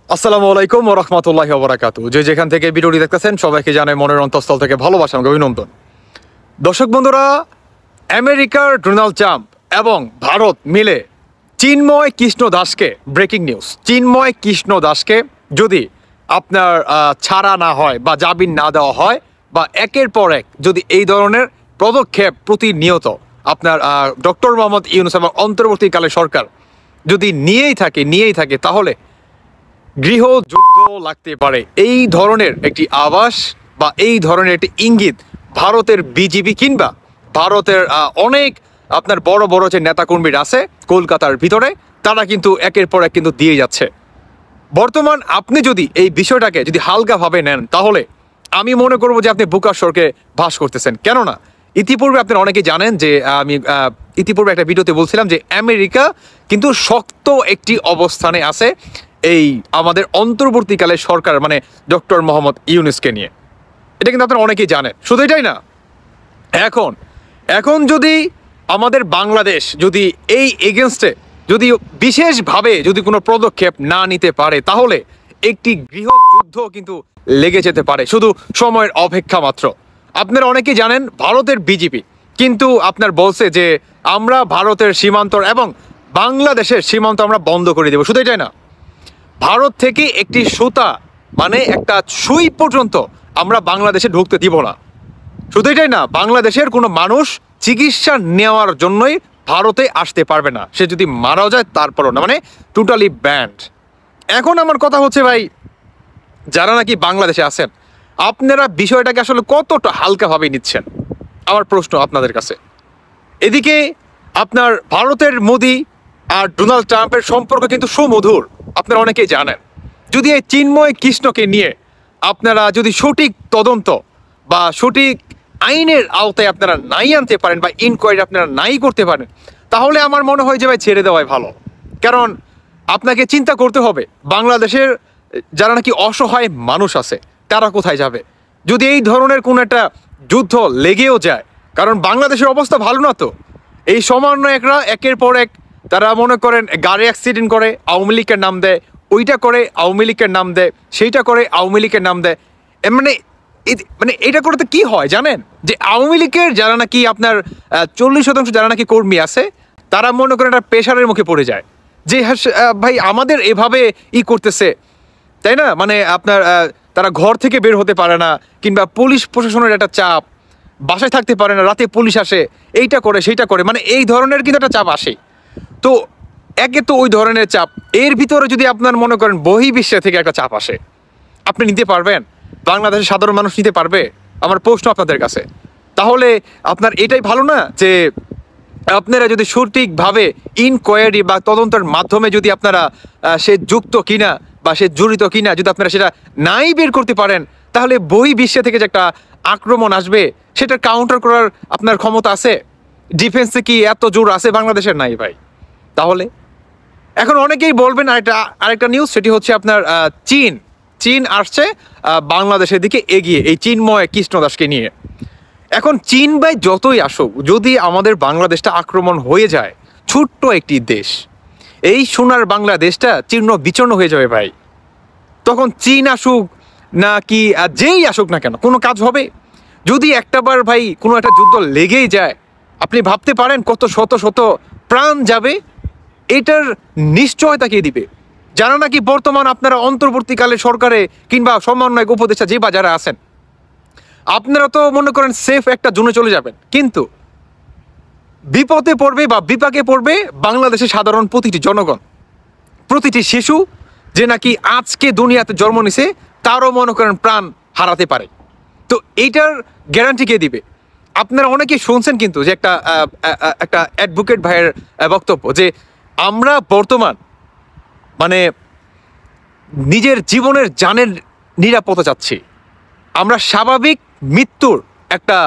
আসসালামু আলাইকুম ওয়া রাহমাতুল্লাহি ওয়া বারাকাতুহু। যে যেখান থেকে ভিডিওটি দেখতেছেন সবাইকে জানাই মনের অন্তঃস্থল থেকে ভালোবাসা এবং অভিনন্দন। দর্শক বন্ধুরা, আমেরিকার ডোনাল্ড ট্রাম্প এবং ভারত মিলে চিন্ময় কৃষ্ণ দাসকে, ব্রেকিং নিউজ, চিন্ময় কৃষ্ণ দাসকে যদি আপনার ছাড়া না হয় বা জামিন না দেওয়া হয় বা একের পর এক যদি এই ধরনের পদক্ষেপ প্রতিনিয়ত আপনার ডক্টর মোহাম্মদ ইউনূস এবং অন্তর্বর্তীকালে সরকার যদি নিয়েই থাকে তাহলে গৃহযুদ্ধ লাগতে পারে। এই ধরনের একটি আভাস বা এই ধরনের একটি ইঙ্গিত ভারতের বিজেপি কিংবা ভারতের অনেক আপনার বড় বড় যে নেতাকর্মীরা আছে কলকাতার ভিতরে, তারা কিন্তু একের পর এক কিন্তু দিয়ে যাচ্ছে। বর্তমান আপনি যদি এই বিষয়টাকে যদি হালকাভাবে নেন তাহলে আমি মনে করবো যে আপনি বুকার স্বর্গে বাস করতেছেন। কেননা ইতিপূর্বে আপনারা অনেকেই জানেন যে আমি ইতিপূর্বে একটা ভিডিওতে বলছিলাম যে আমেরিকা কিন্তু শক্ত একটি অবস্থানে আছে এই আমাদের অন্তর্বর্তীকালে সরকার মানে ডক্টর মোহাম্মদ ইউনূসকে নিয়ে। এটা কিন্তু আপনারা অনেকেই জানেন। শুধু এটাই না, এখন যদি আমাদের বাংলাদেশ যদি এই এগেনস্টে যদি বিশেষভাবে যদি কোনো পদক্ষেপ না নিতে পারে তাহলে একটি গৃহযুদ্ধ কিন্তু লেগে যেতে পারে, শুধু সময়ের অপেক্ষা মাত্র। আপনারা অনেকেই জানেন ভারতের বিজেপি কিন্তু আপনার বলছে যে আমরা ভারতের সীমান্ত এবং বাংলাদেশের সীমান্ত আমরা বন্ধ করে দেব। শুধু এটাই না, ভারত থেকে একটি সুতা মানে একটা সুই পর্যন্ত আমরা বাংলাদেশে ঢুকতে দিব না। শুধু এটাই না, বাংলাদেশের কোনো মানুষ চিকিৎসা নেওয়ার জন্যই ভারতে আসতে পারবে না, সে যদি মারাও যায় তারপরও না, মানে টোটালি ব্যান্ড। এখন আমার কথা হচ্ছে ভাই, যারা নাকি বাংলাদেশে আছেন আপনারা বিষয়টাকে আসলে কতটা হালকাভাবে নিচ্ছেন, আমার প্রশ্ন আপনাদের কাছে। এদিকে আপনার ভারতের মোদি আর ডোনাল্ড ট্রাম্পের সম্পর্ক কিন্তু সুমধুর, আপনারা অনেকেই জানেন। যদি এই চিন্ময় কৃষ্ণকে নিয়ে আপনারা যদি সঠিক তদন্ত বা সঠিক আইনের আওতায় আপনারা নাই আনতে পারেন বা ইনকোয়ারি আপনারা নাই করতে পারেন তাহলে আমার মনে হয় যে ভাই ছেড়ে দেওয়াই ভালো। কারণ আপনাকে চিন্তা করতে হবে বাংলাদেশের যারা নাকি অসহায় মানুষ আছে তারা কোথায় যাবে যদি এই ধরনের কোনো একটা যুদ্ধ লেগেও যায়। কারণ বাংলাদেশের অবস্থা ভালো না তো। এই সমন্বয়করা একের পর এক তারা মনে করেন গাড়ি অ্যাক্সিডেন্ট করে আওয়ামী লীগের নাম দেয়, ওইটা করে আওয়ামী লীগের নাম দেয়, সেইটা করে আওয়ামী লীগের নাম দেয়। মানে এটা করতে কি হয় জানেন, যে আওয়ামী লীগের যারা নাকি আপনার 40% যারা নাকি কর্মী আছে তারা মনে করেন একটা প্রেশারের মুখে পড়ে যায় যে ভাই আমাদের এভাবে করতেছে, তাই না? মানে আপনার তারা ঘর থেকে বের হতে পারে না, কিংবা পুলিশ প্রশাসনের একটা চাপ, বাসায় থাকতে পারে না, রাতে পুলিশ আসে, এইটা করে সেইটা করে, মানে এই ধরনের কিন্তু একটা চাপ আসে। তো একে তো ওই ধরনের চাপ, এর ভিতরে যদি আপনার মনে করেন বহির্বিশ্ব থেকে একটা চাপ আসে, আপনি নিতে পারবেন? বাংলাদেশের সাধারণ মানুষ নিতে পারবে? আমার প্রশ্ন আপনাদের কাছে। তাহলে আপনার এটাই ভালো না যে আপনারা যদি সঠিকভাবে ইনকোয়ারি বা তদন্তের মাধ্যমে যদি আপনারা সে যুক্ত কিনা বা সে জড়িত কিনা যদি আপনারা সেটা নাই বের করতে পারেন তাহলে বহির্বিশ্ব থেকে যে একটা আক্রমণ আসবে সেটা কাউন্টার করার আপনার ক্ষমতা আছে? ডিফেন্সে কি এত জোর আছে বাংলাদেশের? নাই ভাই। তাহলে এখন অনেকেই বলবেন আরেকটা নিউজ, সেটি হচ্ছে আপনার চীন আসছে বাংলাদেশের দিকে এগিয়ে এই চিন্ময় কৃষ্ণ দাসকে নিয়ে। এখন চীন ভাই যতই আসুক, যদি আমাদের বাংলাদেশটা আক্রমণ হয়ে যায়, ছোট্ট একটি দেশ, এই সোনার বাংলাদেশটা চীর্ণ বিচূর্ণ হয়ে যাবে ভাই। তখন চীন আসুক না কি যেই আসুক না কেন, কোনো কাজ হবে? যদি একটাবার ভাই কোনো একটা যুদ্ধ লেগেই যায়, আপনি ভাবতে পারেন কত শত শত প্রাণ যাবে? এটার নিশ্চয়তা কে দিবে? যারা নাকি বর্তমান আপনারা অন্তর্বর্তীকালে সরকারে কিংবা সমন্বয়ক উপদেষ্টা যে বা যারা আছেন, আপনারা তো মনে করেন সেফ একটা জোনে চলে যাবেন, কিন্তু বিপদে পড়বে বা বিপাকে পড়বে বাংলাদেশের সাধারণ প্রতিটি জনগণ, প্রতিটি শিশু যে নাকি আজকে দুনিয়াতে জন্ম নিছে তারও মনে করেন প্রাণ হারাতে পারে। তো এইটার গ্যারান্টি কে দিবে? আপনারা অনেকেই শুনছেন কিন্তু যে একটা অ্যাডভোকেট ভাইয়ের বক্তব্য যে আমরা বর্তমান মানে নিজের জীবনের জানের নিরাপত্তা চাচ্ছি, আমরা স্বাভাবিক মৃত্যুর একটা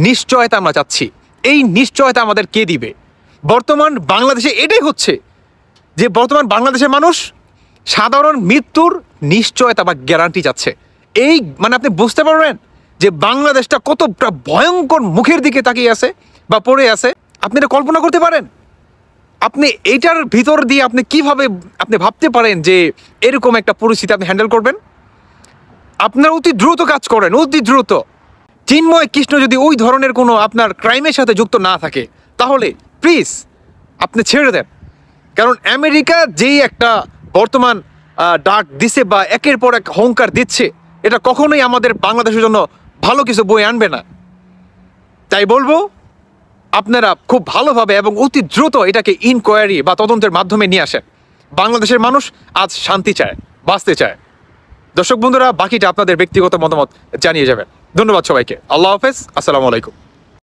নিশ্চয়তা আমরা চাচ্ছি। এই নিশ্চয়তা আমাদের কে দিবে? বর্তমান বাংলাদেশে এটাই হচ্ছে যে বর্তমান বাংলাদেশের মানুষ সাধারণ মৃত্যুর নিশ্চয়তা বা গ্যারান্টি চাচ্ছে। এই মানে আপনি বুঝতে পারবেন যে বাংলাদেশটা কতটা ভয়ঙ্কর মুখের দিকে তাকিয়ে আছে বা পড়ে আছে, আপনি এটা কল্পনা করতে পারেন? আপনি এইটার ভিতর দিয়ে আপনি কিভাবে আপনি ভাবতে পারেন যে এরকম একটা পরিস্থিতি আপনি হ্যান্ডেল করবেন? আপনার অতি দ্রুত কাজ করেন, অতি দ্রুত। চিন্ময় কৃষ্ণ যদি ওই ধরনের কোনো আপনার ক্রাইমের সাথে যুক্ত না থাকে, তাহলে প্লিজ আপনি ছেড়ে দেন। কারণ আমেরিকা যেই একটা বর্তমান ডাক দিছে বা একের পর এক হুঙ্কার দিচ্ছে, এটা কখনোই আমাদের বাংলাদেশের জন্য ভালো কিছু বয়ে আনবে না। তাই বলবো, আপনারা খুব ভালোভাবে এবং অতি দ্রুত এটাকে ইনকোয়ারি বা তদন্তের মাধ্যমে নিয়ে আসেন। বাংলাদেশের মানুষ আজ শান্তি চায়, বাঁচতে চায়। দর্শক বন্ধুরা, বাকিটা আপনাদের ব্যক্তিগত মতামত জানিয়ে যাবেন। ধন্যবাদ সবাইকে। আল্লাহ হাফেজ, আসসালামু আলাইকুম।